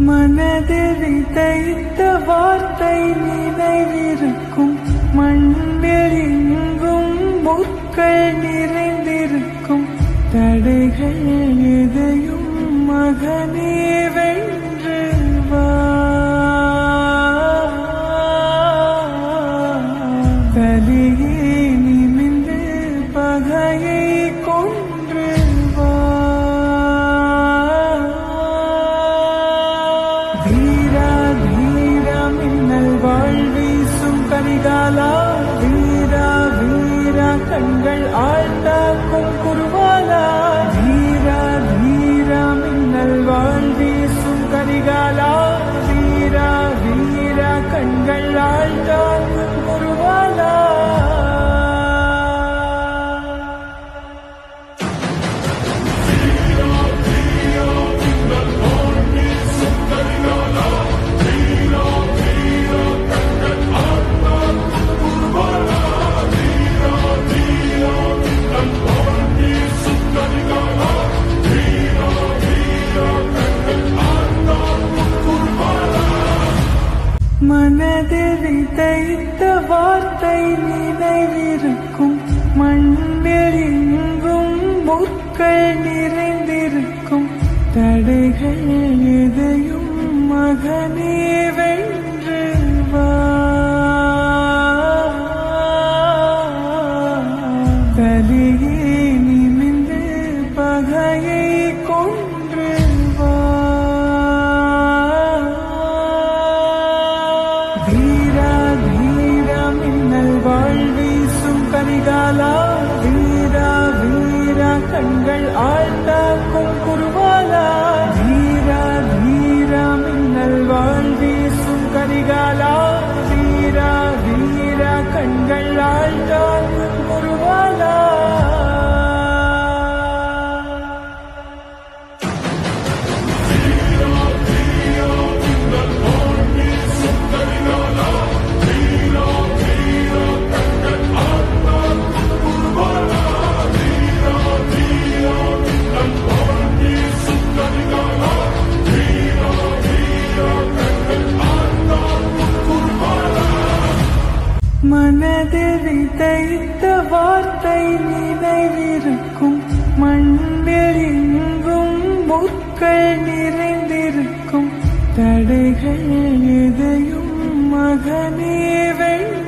மனதில் விதைத்த வார்த்தை நினைவிருக்கும். மண்ணில் எங்கும் முற்கள் நிறைந்திருக்கும். தடைகள் எதையும் மகனே வென்று வா. கலியே நிமிந்து பகையை கொன்று வா. தீரா தீரா மின்னல் வாழ்வீசும் கரிகாலா. வீரா வீரா கண்கள் ஆழ்ந்தாக்கும் குருவாலா. தீரா தீரா மின்னல் வாழ்வீசும் கரிகாலா. வீரா வீரா கண்கள் ஆழ்ந்தாக்கும் குருவாலா. மனதில் விதைத்த வார்த்தை நினைவிருக்கும். மண்ணில் எங்கும் முற்கள் நிறைந்திருக்கும். தடைகள் எதையும் மகனே வென்று வா. கலியே நிமிந்து பகையை கொன்று வா. தீரா தீரா மின்னல் வாழ்வீசும் கரிகாலா. வீரா வீரா கண்கள் ஆழ்ந்தாக்கும் குருவாலா. தீரா தீரா மின்னல் வாழ்வீசும் கரிகாலா. வீரா வீரா கண்கள் ஆழ்ந்தாக்கும் குருவாலா. மனதில் விதைத்த வார்த்தை நினைவிருக்கும். மண்ணில் எங்கும் முற்கள் நிறைந்திருக்கும். தடைகள் எதையும் மகனே வென்று